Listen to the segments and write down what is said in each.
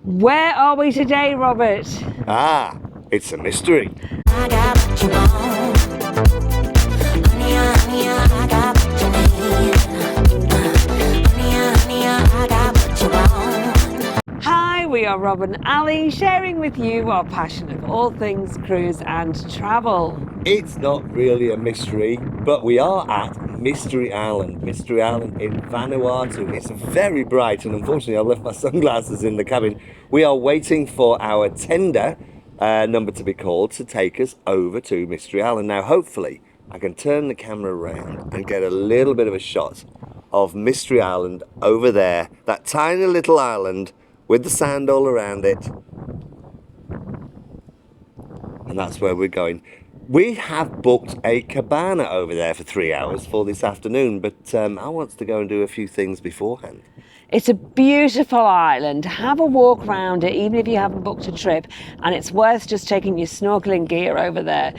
Where are we today, Robert? Ah, it's a mystery. I got what you want. Honey, honey, I got what you need. Honey, honey, I got what you want. Hi, we are Rob and Ali, sharing with you our passion of all things cruise and travel. It's not really a mystery, but we are at Mystery Island in Vanuatu. It's very bright, and unfortunately I've left my sunglasses in the cabin. We are waiting for our tender number to be called to take us over to Mystery Island. Now hopefully I can turn the camera around and get a little bit of a shot of Mystery Island over there, that tiny little island with the sand all around it. And that's where we're going. We have booked a cabana over there for 3 hours for this afternoon, but I want to go and do a few things beforehand. It's a beautiful island. Have a walk around it, even if you haven't booked a trip, and it's worth just taking your snorkeling gear over there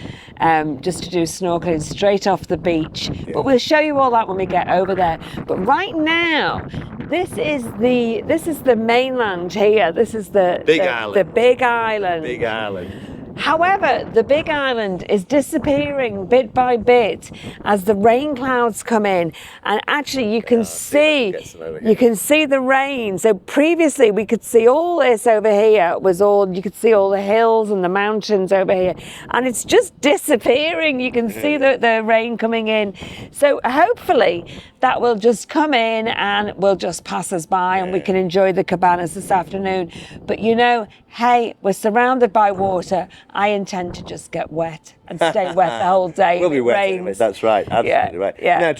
just to do snorkeling straight off the beach. Yeah. But we'll show you all that when we get over there. But right now, this is the mainland here. This is the Big island. The big island. Big island. However, the big island is disappearing bit by bit as the rain clouds come in, and actually you can see the rain. So previously we could see all this over here, you could see all the hills and the mountains over here, and it's just disappearing. You can see the rain coming in. So hopefully that will just come in and will just pass us by, and we can enjoy the cabanas this afternoon. But you know, hey, we're surrounded by water. I intend to just get wet and stay wet the whole day. We'll be wet rains. anyway, that's right, absolutely right. Yeah. Now,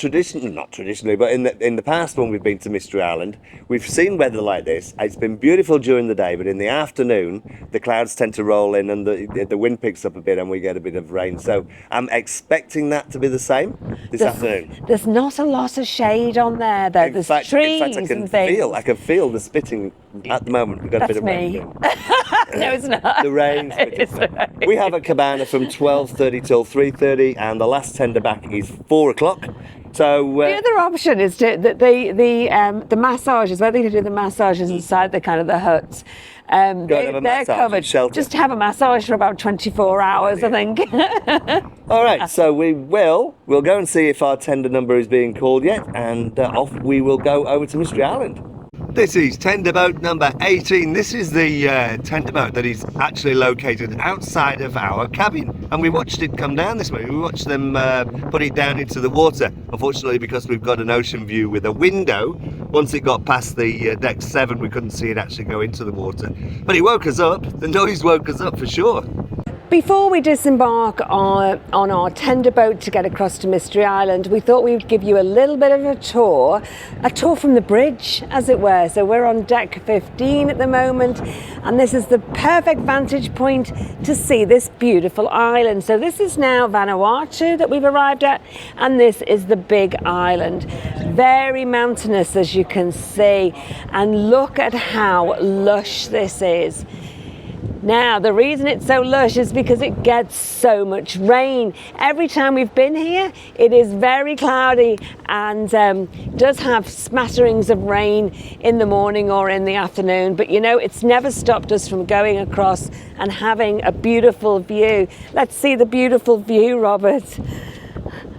not traditionally, but in the past when we've been to Mystery Island, we've seen weather like this. It's been beautiful during the day, but in the afternoon, the clouds tend to roll in and the wind picks up a bit and we get a bit of rain. So I'm expecting that to be the same this afternoon. There's not a lot of shade on there, though. There's trees I can and things. I can feel the spitting at the moment. We've got a bit of That's me. rain. No, it's not. The rain's We have a cabana from 12:30 till 3:30, and the last tender back is 4 o'clock. So the other option is the massages, whether you do the massages inside the huts. They're covered. Just have a massage for about 24 hours, I think. All right, so we'll go and see if our tender number is being called yet, and off we will go over to Mystery Island. This is tender boat number 18. This is the tender boat that is actually located outside of our cabin, and we watched it come down this way. We watched them put it down into the water. Unfortunately, because we've got an ocean view with a window, once it got past the deck 7, we couldn't see it actually go into the water. But it woke us up. The noise woke us up for sure. Before we disembark on our tender boat to get across to Mystery Island, we thought we would give you a little bit of a tour from the bridge, as it were. So we're on deck 15 at the moment, and this is the perfect vantage point to see this beautiful island. So this is now Vanuatu that we've arrived at, and this is the big island. Very mountainous, as you can see, and look at how lush this is. Now, the reason it's so lush is because it gets so much rain. Every time we've been here, it is very cloudy and does have smatterings of rain in the morning or in the afternoon. But you know, it's never stopped us from going across and having a beautiful view. Let's see the beautiful view, Robert.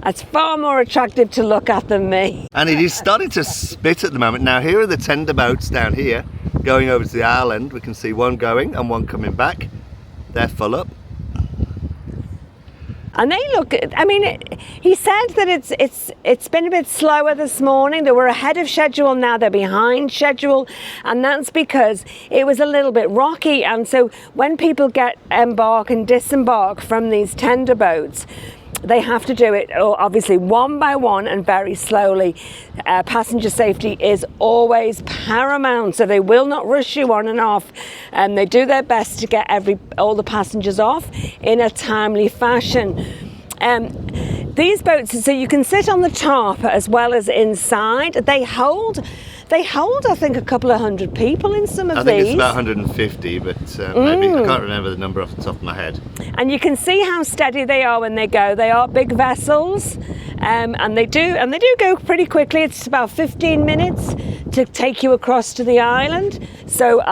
That's far more attractive to look at than me. And it is starting to spit at the moment. Now, here are the tender boats down here going over to the island. We can see one going and one coming back. They're full up. And they look, I mean, he said that it's been a bit slower this morning. They were ahead of schedule, now they're behind schedule, and that's because it was a little bit rocky. And so when people embark and disembark from these tender boats, they have to do it obviously one by one and very slowly. Passenger safety is always paramount, so they will not rush you on and off, and they do their best to get all the passengers off in a timely fashion. These boats, so you can sit on the top as well as inside. They hold, I think, a couple of hundred people in some of these. I think it's about 150, but maybe I can't remember the number off the top of my head. And you can see how steady they are when they go. They are big vessels, and they do go pretty quickly. It's about 15 minutes to take you across to the island. So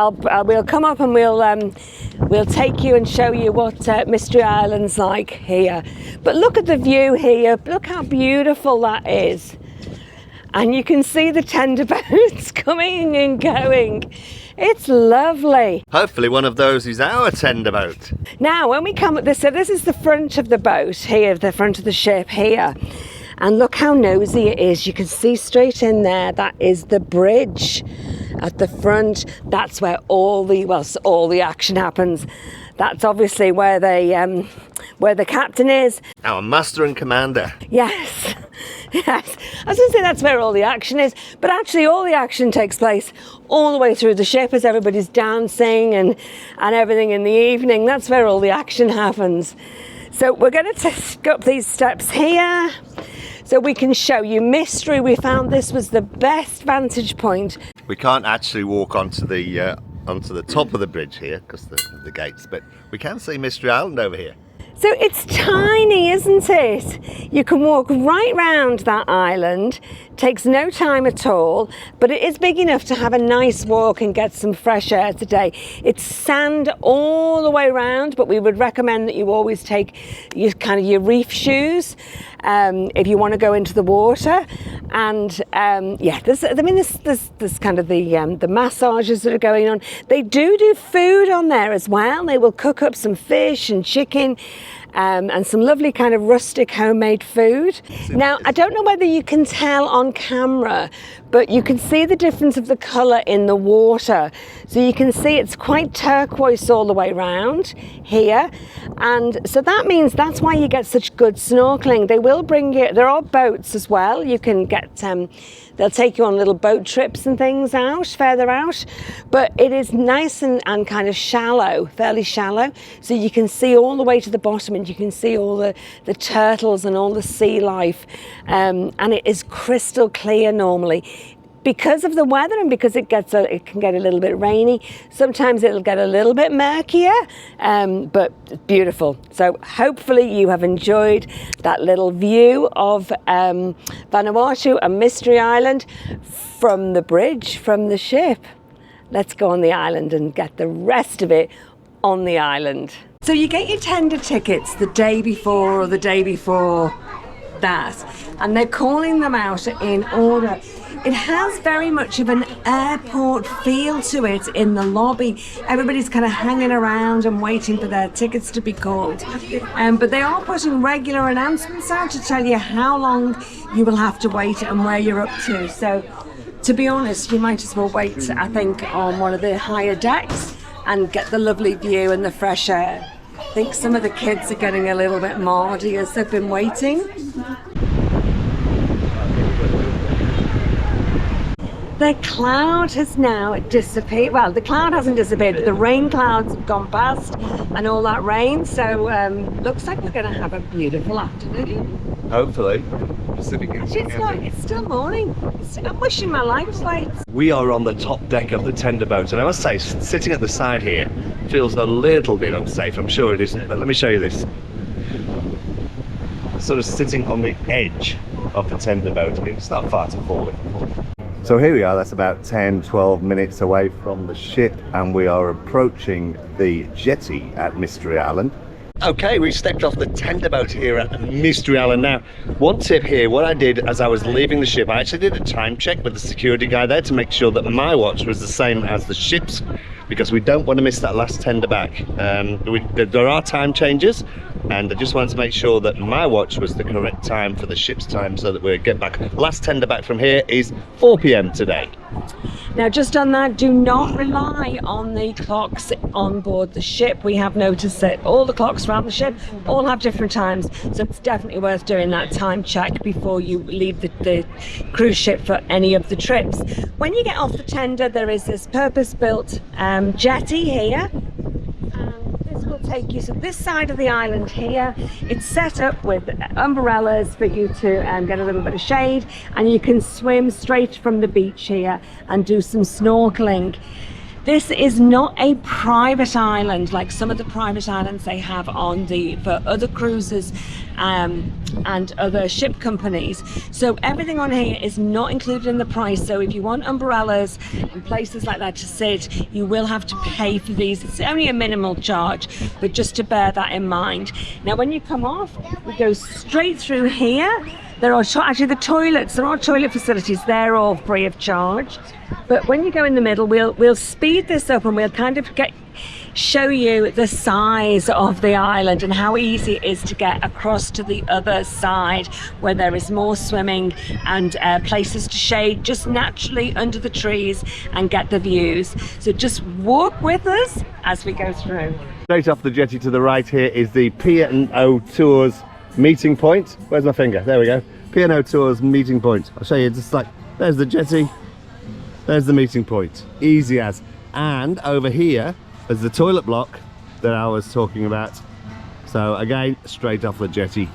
we'll come up and we'll take you and show you what Mystery Island's like here. But look at the view here. Look how beautiful that is. And you can see the tender boats coming and going. It's lovely. Hopefully one of those is our tender boat. Now, when we come at this, so this is the front of the boat here, the front of the ship here. And look how nosy it is. You can see straight in there. That is the bridge at the front. That's where all the action happens. That's obviously where the captain is. Our master and commander. Yes. Yes, I was going to say that's where all the action is, but actually all the action takes place all the way through the ship as everybody's dancing and everything in the evening. That's where all the action happens. So we're going to go up these steps here so we can show you Mystery. We found this was the best vantage point. We can't actually walk onto the top of the bridge here because the gates, but we can see Mystery Island over here. So it's tiny, isn't it? You can walk right round that island. Takes no time at all, but it is big enough to have a nice walk and get some fresh air today. It's sand all the way around, but we would recommend that you always take your reef shoes if you want to go into the water. And there's kind of the massages that are going on. They do food on there as well. They will cook up some fish and chicken. And some lovely kind of rustic homemade food. Now, I don't know whether you can tell on camera, but you can see the difference of the colour in the water. So you can see it's quite turquoise all the way round here. And so that means that's why you get such good snorkeling. They will bring you, there are boats as well. You can get, they'll take you on little boat trips and things further out. But it is nice and kind of shallow, fairly shallow. So you can see all the way to the bottom and you can see all the turtles and all the sea life. And it is crystal clear normally. Because of the weather and because it can get a little bit rainy, sometimes it'll get a little bit murkier, but it's beautiful. So hopefully you have enjoyed that little view of Vanuatu and Mystery Island from the bridge, from the ship. Let's go on the island and get the rest of it on the island. So you get your tender tickets the day before or the day before that, and they're calling them out in order. It has very much of an airport feel to it in the lobby. Everybody's kind of hanging around and waiting for their tickets to be called. But they are putting regular announcements out to tell you how long you will have to wait and where you're up to. So, to be honest, you might as well wait, I think, on one of the higher decks and get the lovely view and the fresh air. I think some of the kids are getting a little bit mardy as they've been waiting. The cloud has now disappeared. Well, the cloud hasn't disappeared, but the rain clouds have gone past and all that rain. So looks like we're going to have a beautiful afternoon. Hopefully. It's still morning. I'm wishing my life away. We are on the top deck of the tender boat, and I must say, sitting at the side here feels a little bit unsafe. I'm sure it isn't, but let me show you this. Sort of sitting on the edge of the tender boat. It's not far to fall. So here we are, that's about 10-12 minutes away from the ship, and we are approaching the jetty at Mystery Island. Okay, we stepped off the tender boat here at Mystery Island. Now, one tip here, what I did as I was leaving the ship, I actually did a time check with the security guy there to make sure that my watch was the same as the ship's, because we don't want to miss that last tender back. There are time changes, and I just wanted to make sure that my watch was the correct time for the ship's time so that we get back. Last tender back from here is 4 p.m. today. Now, just on that, do not rely on the clocks on board the ship. We have noticed that all the clocks around the ship all have different times, so it's definitely worth doing that time check before you leave the cruise ship for any of the trips. When you get off the tender, there is this purpose-built jetty here. Take you to this side of the island here. It's set up with umbrellas for you to get a little bit of shade, and you can swim straight from the beach here and do some snorkeling. This is not a private island like some of the private islands they have for other cruises and other ship companies. So everything on here is not included in the price. So if you want umbrellas and places like that to sit, you will have to pay for these. It's only a minimal charge, but just to bear that in mind. Now when you come off, we go straight through here. There are actually the toilets. There are toilet facilities. They're all free of charge. But when you go in the middle, we'll speed this up and we'll kind of show you the size of the island and how easy it is to get across to the other side, where there is more swimming and places to shade just naturally under the trees and get the views. So just walk with us as we go through. Straight off the jetty to the right here is the P&O Tours meeting point. Where's my finger? There we go. P&O Tours meeting point. I'll show you, just like, there's the jetty, there's the meeting point. Easy as. And over here is the toilet block that I was talking about. So again, straight off the jetty.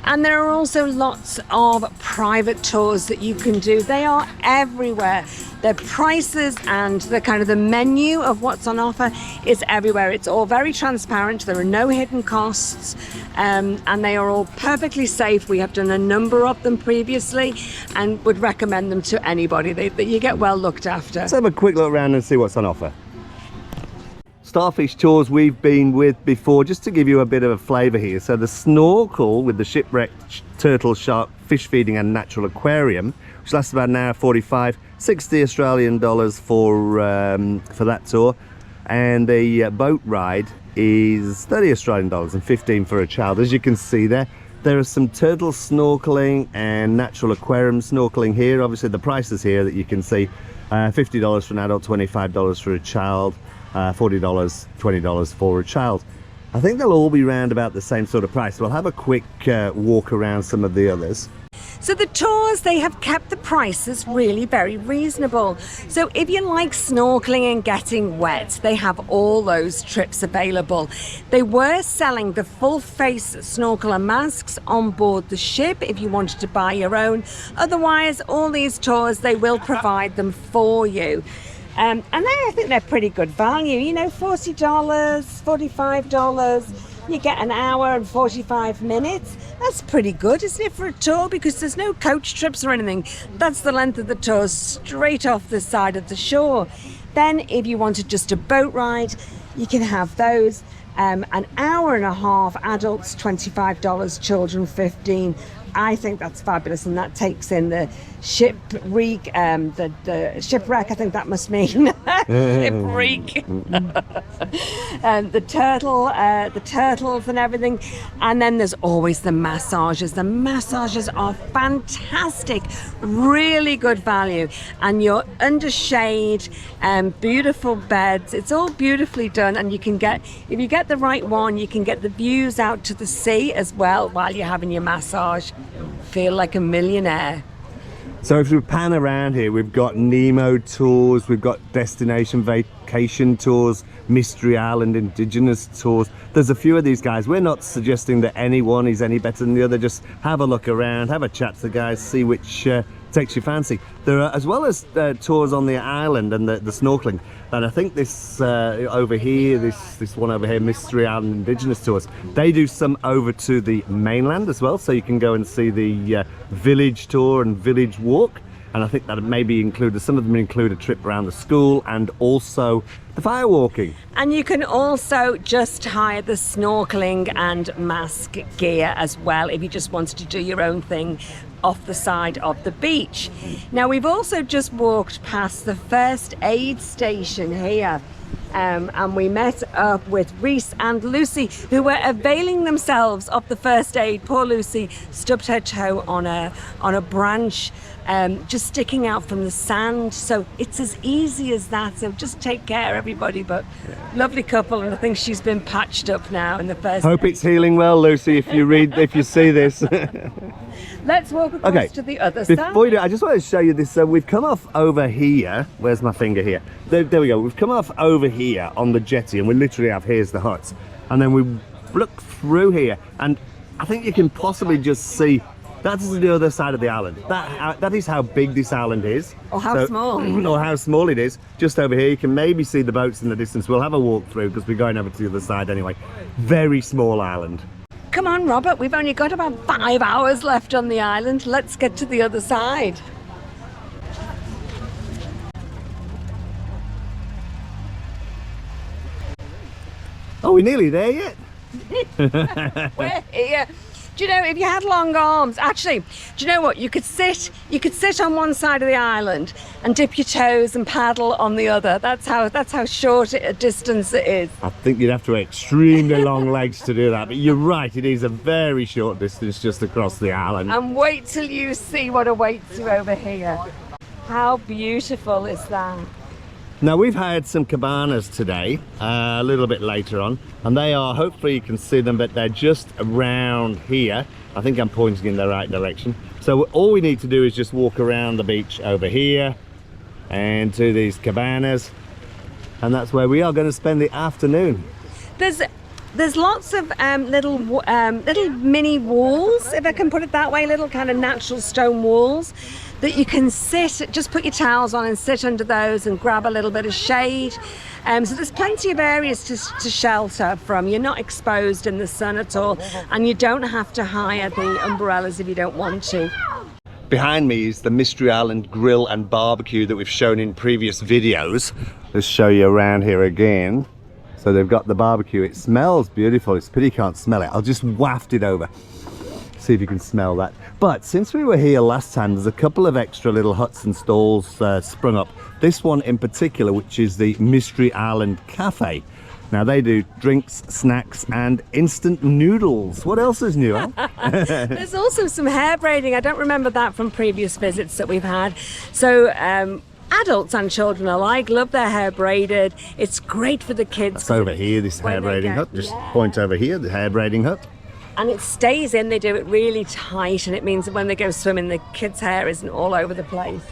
And there are also lots of private tours that you can do. They are everywhere. Their prices and the menu of what's on offer is everywhere. It's all very transparent. There are no hidden costs, and they are all perfectly safe. We have done a number of them previously and would recommend them to anybody. You get well looked after. Let's have a quick look around and see what's on offer. Starfish tours we've been with before, just to give you a bit of a flavour here. So the Snorkel with the shipwrecked turtle, shark, fish feeding and natural aquarium, which lasts about an hour 45, 60 Australian dollars for that tour. And the boat ride is 30 Australian dollars and 15 for a child. As you can see there are some turtle snorkeling and natural aquarium snorkeling here. Obviously the prices here that you can see, $50 for an adult, $25 for a child, $40, $20 for a child. I think they'll all be round about the same sort of price. We'll have a quick walk around some of the others. So the tours, they have kept the prices really very reasonable. So if you like snorkeling and getting wet, they have all those trips available. They were selling the full face snorkel and masks on board the ship if you wanted to buy your own. Otherwise, all these tours, they will provide them for you. And I think they're pretty good value, you know, $40, $45, you get an hour and 45 minutes. That's pretty good, isn't it, for a tour? Because there's no coach trips or anything. That's the length of the tour, straight off the side of the shore. Then if you wanted just a boat ride, you can have those. An hour and a half, adults $25, children $15. I think that's fabulous, and that takes in the shipwreck, the shipwreck, I think that must mean shipwreck, and the turtles and everything. And then there's always the massages. The massages are fantastic, really good value, and you're under shade, beautiful beds. It's all beautifully done, and you can get, if you get the right one, you can get the views out to the sea as well while you're having your massage. Feel like a millionaire. So if we pan around here, we've got Nemo tours, we've got destination vacation tours, Mystery Island Indigenous tours. There's a few of these guys. We're not suggesting that any one is any better than the other. Just have a look around, have a chat to the guys, see which takes your fancy. There are, as well as tours on the island and the snorkeling, and I think this over here, this one over here, Mystery Island Indigenous tours, they do some over to the mainland as well, so you can go and see the village tour and village walk. And I think that maybe include, some of them include a trip around the school and also the fire walking. And you can also just hire the snorkeling and mask gear as well if you just wanted to do your own thing off the side of the beach. Now we've also just walked past the first aid station here. And we met up with Reese and Lucy, who were availing themselves of the first aid. Poor Lucy stubbed her toe on a branch, just sticking out from the sand. So it's as easy as that. So just take care, everybody. But lovely couple, and I think she's been patched up now in the first. Hope it's healing well, Lucy. If you see this. Let's walk across to the other side. Before you do, I just want to show you this. So we've come off over here. Where's my finger here? There we go. We've come off over here on the jetty, and we literally have, here's the huts. And then we look through here, and I think you can possibly just see That's the other side of the island. That is how big this island is. Or how small. Or how small it is. Just over here, you can maybe see the boats in the distance. We'll have a walk through because we're going over to the other side anyway. Very small island. Come on, Robert, we've only got about 5 hours left on the island. Let's get to the other side. Oh, we're nearly there yet. We're here. Do you know, if you had long arms, actually, do you know what? You could sit on one side of the island and dip your toes and paddle on the other. That's how short a distance it is. I think you'd have to have extremely long legs to do that, but you're right, it is a very short distance just across the island. And wait till you see what awaits you over here. How beautiful is that? Now we've hired some cabanas today, a little bit later on, and they are, hopefully you can see them, but they're just around here. I think I'm pointing in the right direction. So all we need to do is just walk around the beach over here and to these cabanas, and that's where we are going to spend the afternoon. There's lots of little mini walls, if I can put it that way, little kind of natural stone walls that you can just put your towels on and sit under those and grab a little bit of shade. So there's plenty of areas to shelter from. You're not exposed in the sun at all, and you don't have to hire the umbrellas if you don't want to. Behind me is the Mystery Island Grill and Barbecue that we've shown in previous videos. Let's show you around here again. So they've got the barbecue. It smells beautiful. It's a pity you can't smell it. I'll just waft it over. See if you can smell that. But since we were here last time, there's a couple of extra little huts and stalls sprung up. This one in particular, which is the Mystery Island Cafe. Now they do drinks, snacks and instant noodles. What else is new, huh? There's also some hair braiding. I don't remember that from previous visits that we've had. So adults and children alike love their hair braided. It's great for the kids. That's over here, this hair braiding hut. Just point over here, the hair braiding hut. And it stays in, they do it really tight, and it means that when they go swimming, the kids' hair isn't all over the place.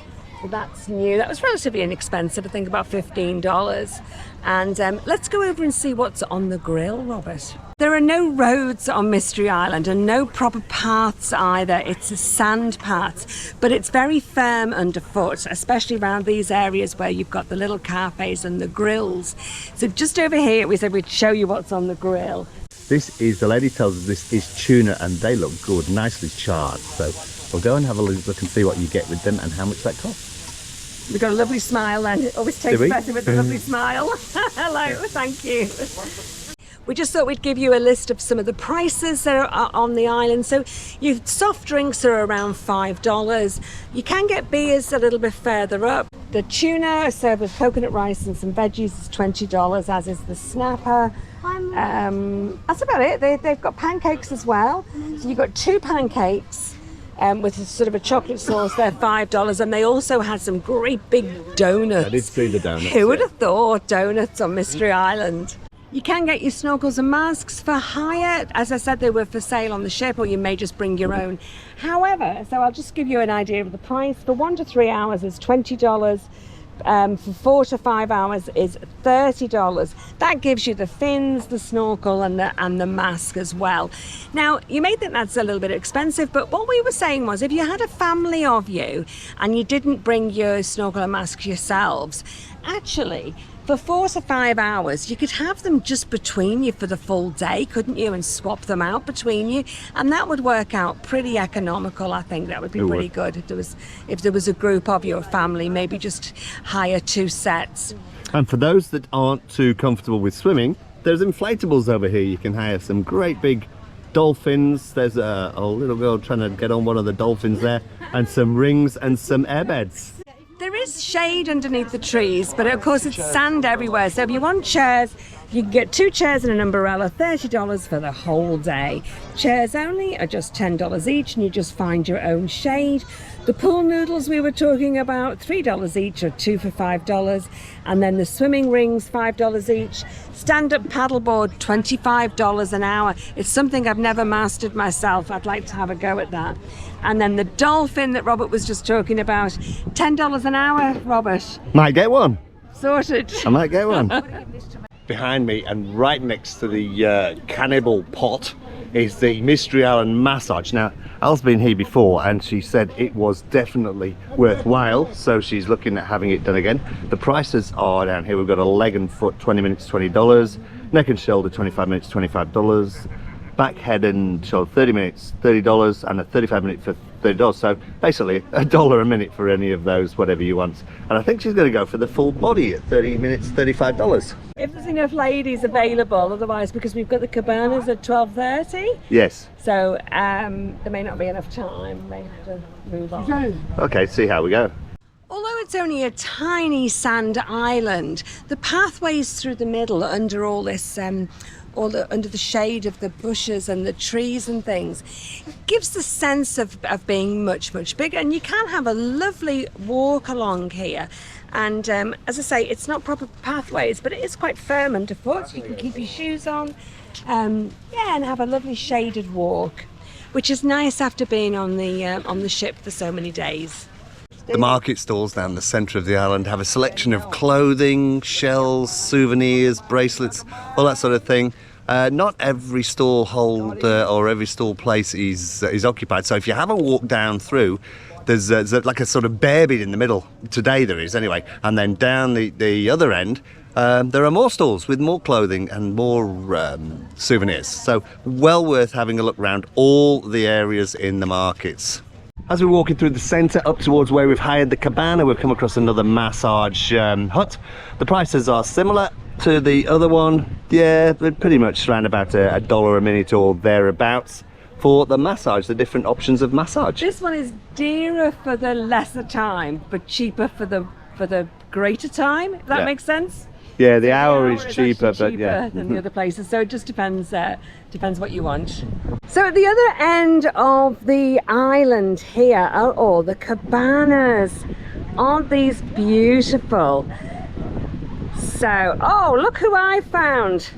So that's new. That was relatively inexpensive, I think about $15. And let's go over and see what's on the grill, Robert. There are no roads on Mystery Island and no proper paths either. It's a sand path, but it's very firm underfoot, especially around these areas where you've got the little cafes and the grills. So just over here, we said we'd show you what's on the grill. This is, the lady tells us this is tuna, and they look good, nicely charred. So we'll go and have a look and see what you get with them and how much that costs. We've got a lovely smile, and it always tastes better with a lovely smile. Hello, thank you. We just thought we'd give you a list of some of the prices that are on the island. So your soft drinks are around $5. You can get beers a little bit further up. The tuna served with coconut rice and some veggies is $20, as is the snapper. That's about it. They've got pancakes as well. So you've got 2 pancakes with a sort of a chocolate sauce. They're $5, and they also had some great big donuts. I did see the donuts. Who would have thought donuts on Mystery Island? You can get your snorkels and masks for hire. As I said, they were for sale on the ship, or you may just bring your own. However, so I'll just give you an idea of the price. For 1 to 3 hours is $20. For 4 to 5 hours is $30. That gives you the fins, the snorkel and the mask as well. Now, you may think that's a little bit expensive, but what we were saying was if you had a family of you and you didn't bring your snorkel and mask yourselves, actually for 4 to 5 hours, you could have them just between you for the full day, couldn't you? And swap them out between you. And that would work out pretty economical, I think. That would be pretty good if there was a group of your family, maybe just hire 2 sets. And for those that aren't too comfortable with swimming, there's inflatables over here. You can hire some great big dolphins. There's a little girl trying to get on one of the dolphins there, and some rings and some airbeds. There is shade underneath the trees, but of course it's sand everywhere. So if you want chairs, you can get 2 chairs and an umbrella, $30 for the whole day. Chairs only are just $10 each, and you just find your own shade. The pool noodles we were talking about, $3 each, or 2 for $5. And then the swimming rings, $5 each. Stand-up paddleboard, $25 an hour. It's something I've never mastered myself. I'd like to have a go at that. And then the dolphin that Robert was just talking about, $10 an hour, Robert. Might get one. Sorted. I might get one. Behind me and right next to the cannibal pot is the Mystery Island massage. Now, Al's been here before and she said it was definitely worthwhile, so she's looking at having it done again. The prices are down here. We've got a leg and foot, 20 minutes, $20. Neck and shoulder, 25 minutes, $25. Back, head and shoulder, 30 minutes, $30, and a 35-minute for $30. So basically $1 a minute for any of those, whatever you want. And I think she's going to go for the full body at 30 minutes, $35. If there's enough ladies available, otherwise, because we've got the cabanas at 12:30. Yes. So there may not be enough time. May have to move on. Okay, see how we go. Although it's only a tiny sand island, the pathways through the middle under all this, under the shade of the bushes and the trees and things, gives the sense of being much, much bigger. And you can have a lovely walk along here. And as I say, it's not proper pathways, but it is quite firm underfoot. You can keep your shoes on, and have a lovely shaded walk, which is nice after being on the ship for so many days. The market stalls down the centre of the island have a selection of clothing, shells, souvenirs, bracelets, all that sort of thing. Not every stall or every stall place is occupied. So if you have a walk down through, there's like a sort of bear bit in the middle. Today there is anyway. And then down the other end, there are more stalls with more clothing and more souvenirs. So well worth having a look around all the areas in the markets. As we're walking through the centre up towards where we've hired the cabana, we've come across another massage hut. The prices are similar to the other one. Yeah, they're pretty much around about $1 a minute or thereabouts for the massage, the different options of massage. This one is dearer for the lesser time, but cheaper for the greater time, if that makes sense. Yeah, the hour is cheaper, but yeah, than the other places. So it just depends what you want. So at the other end of the island here are all the cabanas. Aren't these beautiful? So, oh, look who I found.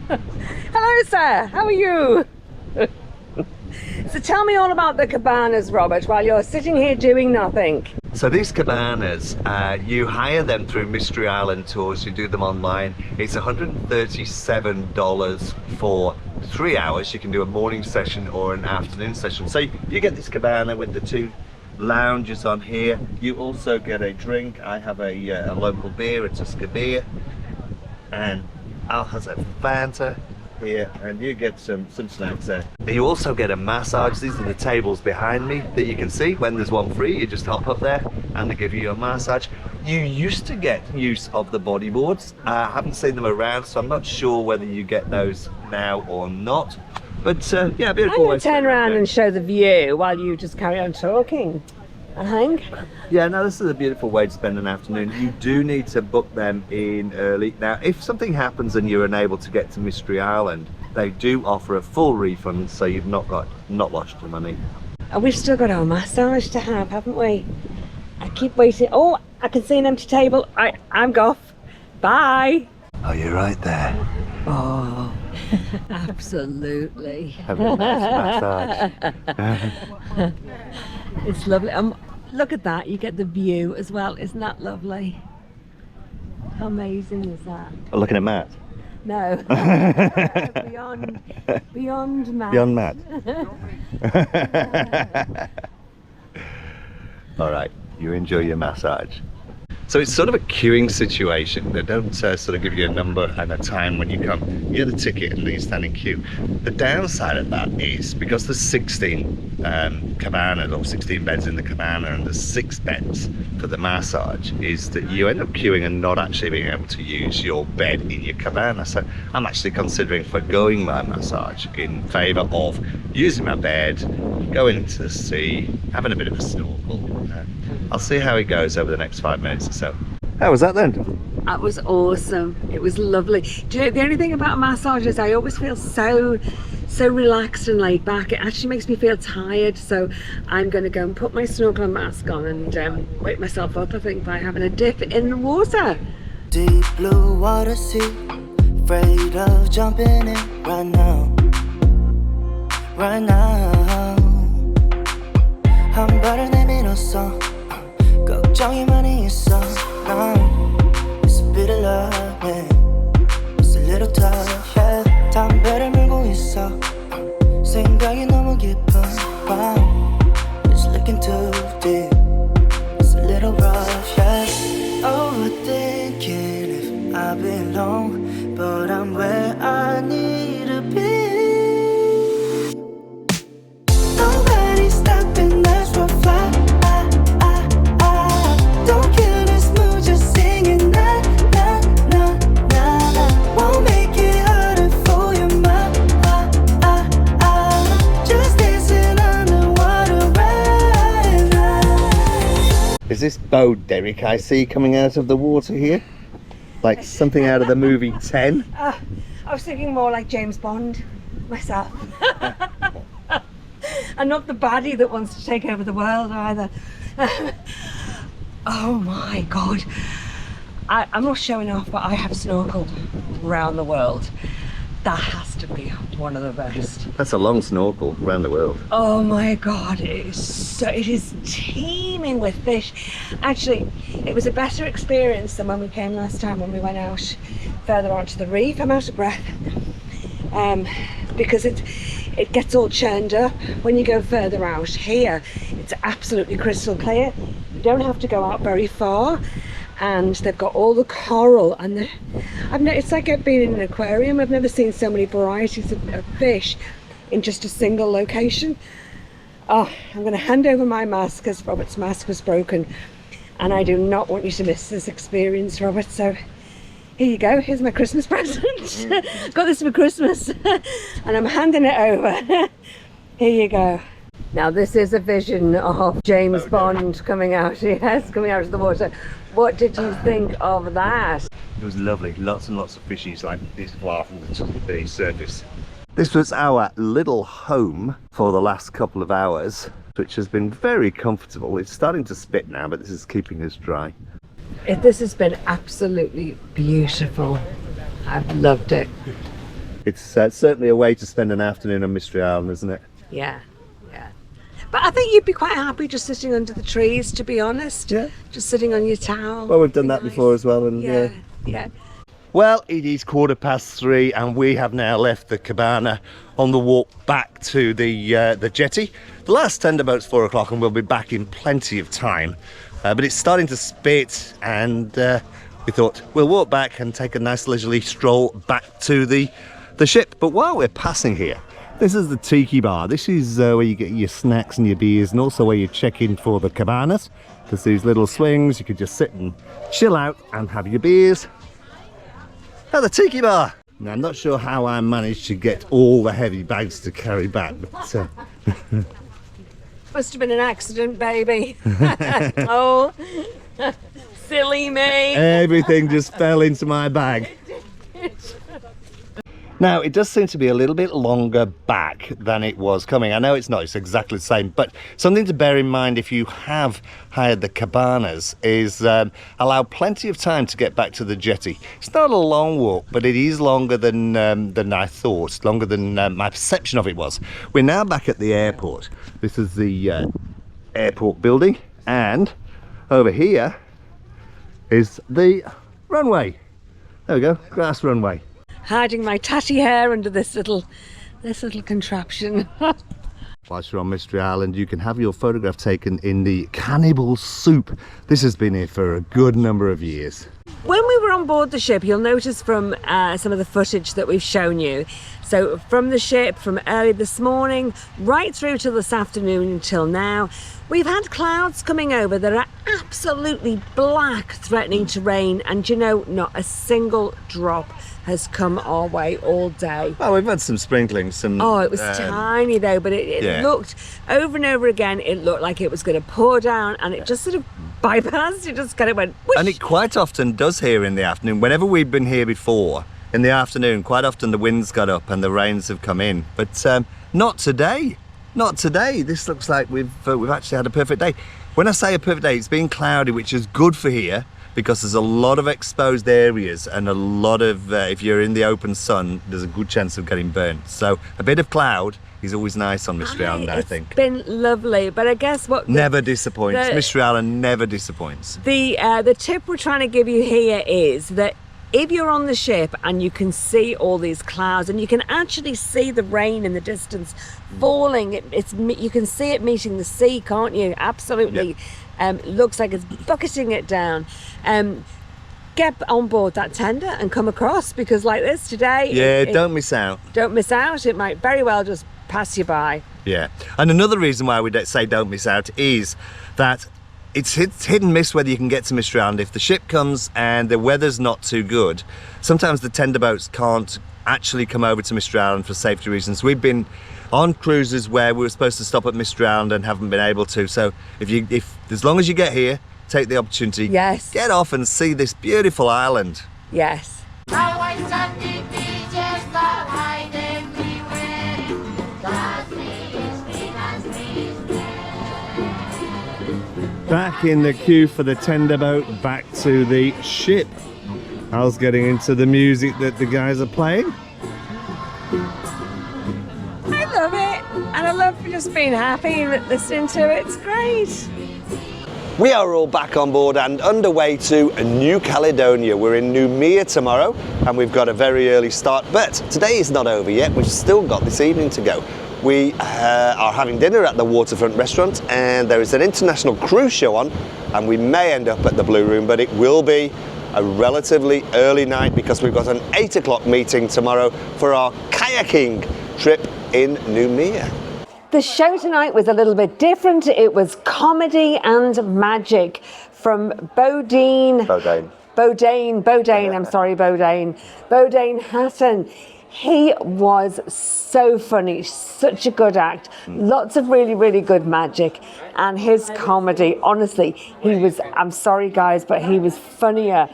Hello, sir. How are you? So tell me all about the cabanas, Robert, while you're sitting here doing nothing. So these cabanas, you hire them through Mystery Island Tours, you do them online. It's $137 for 3 hours. You can do a morning session or an afternoon session. So you get this cabana with the two lounges on here. You also get a drink. I have a local beer, a Tusker beer, and Al has a Fanta here, and you get some snacks there. You also get a massage. These are the tables behind me that you can see. When there's one free, you just hop up there and they give you a massage. You used to get use of the bodyboards. I haven't seen them around, so I'm not sure whether you get those now or not. But yeah, beautiful. I'm going to turn around and show the view while you just carry on talking. I think. Yeah, no, this is a beautiful way to spend an afternoon. You do need to book them in early. Now, if something happens and you're unable to get to Mystery Island, they do offer a full refund, so you've not lost your money. And we've still got our massage to have, haven't we? I keep waiting. Oh, I can see an empty table. I'm off. Bye. Oh, you're right there. Oh, absolutely. Having a nice massage. It's lovely. Look at that. You get the view as well. Isn't that lovely? How amazing is that? Oh, looking at Matt. No. beyond Matt. Beyond Matt. All right, you enjoy your massage. So it's sort of a queuing situation. They don't sort of give you a number and a time when you come. You get a ticket and you stand in queue. The downside of that is because there's 16 cabanas or 16 beds in the cabana and there's 6 beds for the massage, is that you end up queuing and not actually being able to use your bed in your cabana. So I'm actually considering forgoing my massage in favour of using my bed, going into the sea, having a bit of a snorkel. I'll see how it goes over the next 5 minutes or so. How was that then? That was awesome. It was lovely. Do you know, the only thing about massages, I always feel so relaxed and laid back. It actually makes me feel tired. So I'm going to go and put my snorkel mask on and wake myself up, I think, by having a dip in the water. Deep blue water sea, afraid of jumping in right now. Right now. 한 발을 내밀었어. 걱정이 많이 있어. It's a bit of love, yeah. It's a little tough, yeah. 담배를 I belong, but I'm where I need to be. Nobody's stopping us, we'll fly. Don't kill this mood, just singing na na na na. Won't make it harder for your mind. Just dancing underwater right now. Is this Bo Derek I see coming out of the water here? Like something out of the movie 10? I was thinking more like James Bond myself. And not the baddie that wants to take over the world either. Oh my God. I'm not showing off, but I have snorkeled around the world. That has to be one of the best. That's a long snorkel around the world. Oh my God, it is teeming with fish. Actually, it was a better experience than when we came last time when we went out further onto the reef. I'm out of breath. Because it gets all churned up when you go further out. Here, it's absolutely crystal clear. You don't have to go out very far. And they've got all the coral, and it's like being in an aquarium. I've never seen so many varieties of fish in just a single location. Oh, I'm going to hand over my mask because Robert's mask was broken, and I do not want you to miss this experience, Robert. So here you go. Here's my Christmas present. Got this for Christmas, and I'm handing it over. Here you go. Now this is a vision of James Bond coming out. Yes, coming out of the water. What did you think of that? It was lovely. Lots and lots of fishies like this far from the surface. This was our little home for the last couple of hours, which has been very comfortable. It's starting to spit now, but this is keeping us dry. This has been absolutely beautiful. I've loved it. It's certainly a way to spend an afternoon on Mystery Island, isn't it? Yeah. But I think you'd be quite happy just sitting under the trees, to be honest. Yeah. Just sitting on your towel. Well, we've done that before as well, and yeah. Well, it is 3:15 and we have now left the cabana on the walk back to the jetty. The last tender boat's 4 o'clock and we'll be back in plenty of time. But it's starting to spit, and we thought we'll walk back and take a nice leisurely stroll back to the ship. But while we're passing here, this is the tiki bar. This is where you get your snacks and your beers, and also where you check in for the cabanas. There's these little swings, you could just sit and chill out and have your beers at the tiki bar. Now, I'm not sure how I managed to get all the heavy bags to carry back, but Must have been an accident, baby. Oh, silly me. everything just fell into my bag. Now, it does seem to be a little bit longer back than it was coming. I know it's not, it's exactly the same, but something to bear in mind if you have hired the cabanas is allow plenty of time to get back to the jetty. It's not a long walk, but it is longer than I thought, longer than my perception of it was. We're now back at the airport. This is the airport building, and over here is the runway. There we go, grass runway. Hiding my tatty hair under this little contraption. Whilst you're on Mystery Island, you can have your photograph taken in the cannibal soup. This has been here for a good number of years. When we were on board the ship, you'll notice from some of the footage that we've shown you, so from the ship, from early this morning, right through till this afternoon until now, we've had clouds coming over that are absolutely black, threatening to rain, and you know, not a single drop has come our way all day. Well, we've had some sprinklings. Oh, it was tiny though, but it looked, over and over again, it looked like it was going to pour down, and it just sort of bypassed, it just kind of went whoosh. And it quite often does here in the afternoon. Whenever we've been here before, in the afternoon, quite often the winds got up and the rains have come in. But not today. Not today. This looks like we've actually had a perfect day. When I say a perfect day, it's been cloudy, which is good for here, because there's a lot of exposed areas and a lot of, if you're in the open sun, there's a good chance of getting burnt. So a bit of cloud is always nice on Mystery Island, I think. It's been lovely, but I guess what... Never disappoints. Mystery Island never disappoints. The tip we're trying to give you here is that if you're on the ship and you can see all these clouds and you can actually see the rain in the distance falling, you can see it meeting the sea, can't you? Absolutely. Yep. Looks like it's bucketing it down. get on board that tender and come across, because like this today, Yeah, don't miss out. don't miss out. It might very well just pass you by. Yeah, and another reason why we say don't miss out is that it's hit and miss whether you can get to Mystery Island. If the ship comes and the weather's not too good, sometimes the tender boats can't actually come over to Mystery Island for safety reasons. We've been on cruises where we were supposed to stop at Mystery Island and haven't been able to. So if as long as you get here, take the opportunity. Yes. Get off and see this beautiful island. Yes. Back in the queue for the tender boat back to the ship. Al's getting into the music that the guys are playing. I love it, and I love just being happy and listening to it. It's great. We are all back on board and underway to New Caledonia. We're in Noumea tomorrow and we've got a very early start, but today is not over yet. We've still got this evening to go. We are having dinner at the waterfront restaurant and there is an international cruise show on, and we may end up at the Blue Room, but it will be a relatively early night because we've got an 8 o'clock meeting tomorrow for our kayaking trip in Noumea. The show tonight was a little bit different. It was comedy and magic from Bodine Hatton. He was so funny, such a good act, lots of really, really good magic, and his comedy, honestly, he was, I'm sorry guys, but he was funnier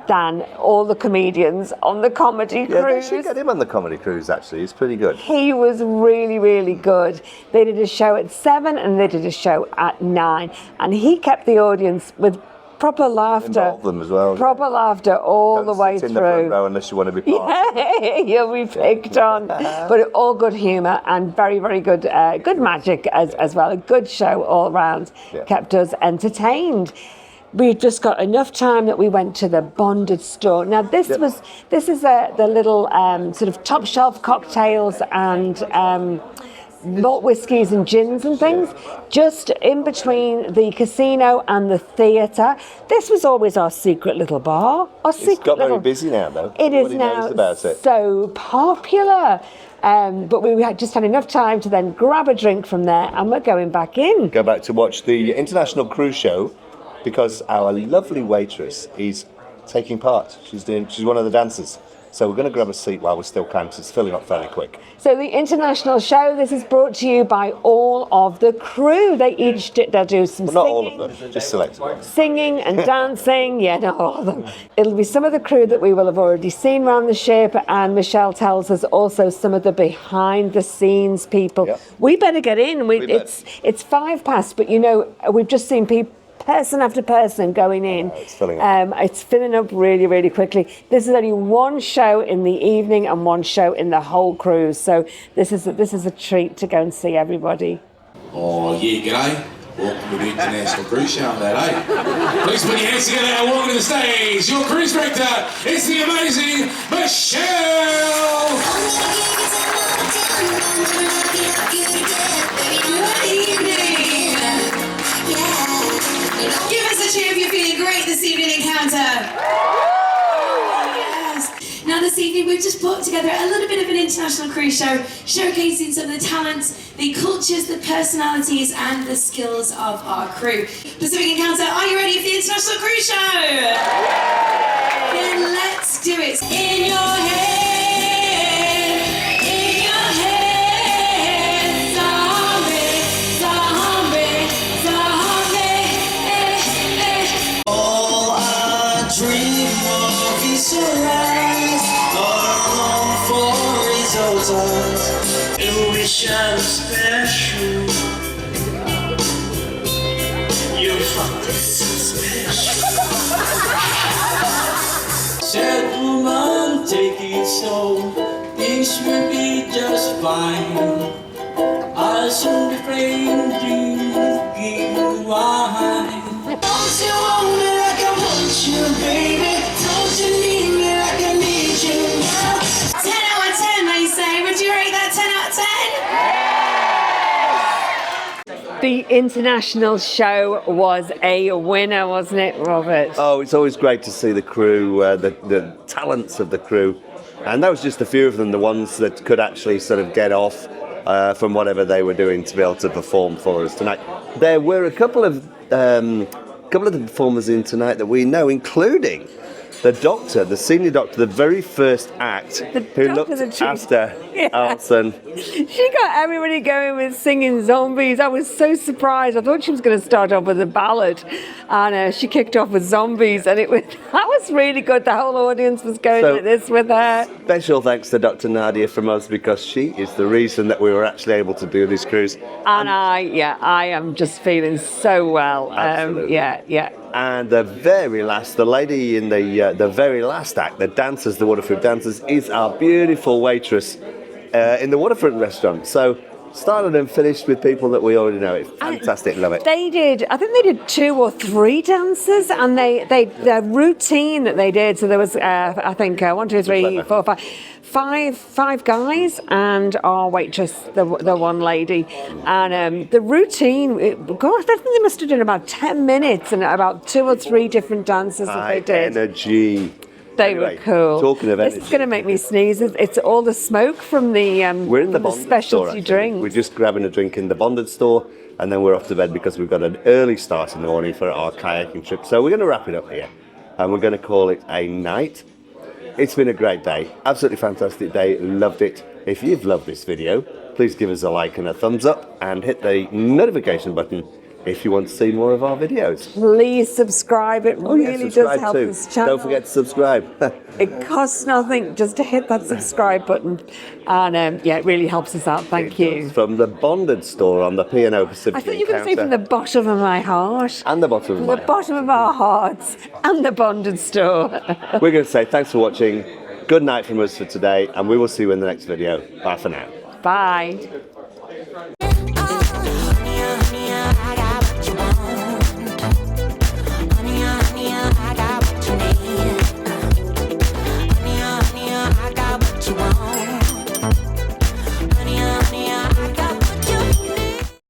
than all the comedians on the comedy cruise. Yeah, they should get him on the comedy cruise actually, he's pretty good. He was really, really good. They did a show at 7 and they did a show at 9, and he kept the audience with proper laughter. Involve them as well. Proper laughter all the way Don't sit through. in the front row unless you want to be part. Yeah, you'll be picked on. But all good humour and very, very good good magic as well. A good show all round. Yeah. Kept us entertained. We just got enough time that we went to the bonded store. Now this is the little sort of top shelf cocktails and malt whiskies and gins and things, just in between the casino and the theatre. This was always our secret little bar. It's got very busy now though. It is Everybody now knows about it. so popular. But we had just had enough time to then grab a drink from there, and we're going back in. Go back to watch the international cruise show because our lovely waitress is taking part. She's one of the dancers. So we're going to grab a seat while we're still kind because it's filling up fairly quick. So the international show, this is brought to you by all of the crew. They'll do some Well, not singing. all of them, just selected ones. Singing and dancing, yeah, not all of them. It'll be some of the crew that we will have already seen around the ship, and Michelle tells us also some of the behind the scenes people. Yep. We better get in. It's 5 past, but you know, we've just seen people, person after person going in. It's filling up. It's filling up really, really quickly. This is only one show in the evening and one show in the whole cruise, so this is a treat to go and see everybody. Oh yeah, g'day. Welcome to the International Cruise Show and that, eh? Please put your hands together and welcome to the stage, your cruise director, it's the amazing Michelle! Good evening! Yeah. Give us a cheer if you're feeling great this evening, Encounter. Yes. Now this evening we've just put together a little bit of an international cruise show, showcasing some of the talents, the cultures, the personalities and the skills of our crew. Pacific Encounter, are you ready for the international cruise show? Then let's do it. In your head. You wish I was special. Your heart is so special. Said woman, take it slow. Things will be just fine. I'll soon be praying to give you wine. Don't you want me like I want you, baby? Don't you need me like I need you now? 10 out of 10, they say. Would you rate that 10 out of 10? The international show was a winner, wasn't it, Robert? Oh, it's always great to see the crew, the talents of the crew. And that was just a few of them, the ones that could actually sort of get off from whatever they were doing to be able to perform for us tonight. There were a couple of the performers in tonight that we know, including the doctor, the senior doctor, the very first act, who looked after Alison. She got everybody going with singing zombies. I was so surprised. I thought she was going to start off with a ballad, and she kicked off with zombies, and that was really good. The whole audience was going like this with her. Special thanks to Dr. Nadia from us, because she is the reason that we were actually able to do this cruise. And I am just feeling so well. Absolutely. Yeah. And the lady in the very last act, the dancers, the waterfront dancers, is our beautiful waitress in the waterfront restaurant. So started and finished with people that we already know. It's fantastic, love it. I think they did 2 or 3 dances, and their routine that they did. So there was, I think, 1, 2, 3, 4, 5, 5 guys and our waitress, the one lady, and the routine. I think they must have done about 10 minutes and about 2 or 3 different dances that they did. Energy. They were cool. Talking of energy, it's going to make me sneeze. It's all the smoke from the we're in the specialty drinks. We're just grabbing a drink in the bonded store, and then we're off to bed because we've got an early start in the morning for our kayaking trip. So we're going to wrap it up here, and we're going to call it a night. It's been a great day, absolutely fantastic day. Loved it. If you've loved this video, please give us a like and a thumbs up, and hit the notification button if you want to see more of our videos. Please subscribe. It really does help too. this channel. Don't forget to subscribe. It costs nothing just to hit that subscribe button, and it really helps us out. Thank you. From the bonded store on the P&O Pacific. I thought you were going to say from the bottom of my heart. And the bottom of my heart. The bottom of our hearts and the bonded store. We're going to say thanks for watching. Good night from us for today, and we will see you in the next video. Bye for now. Bye. I got what you want.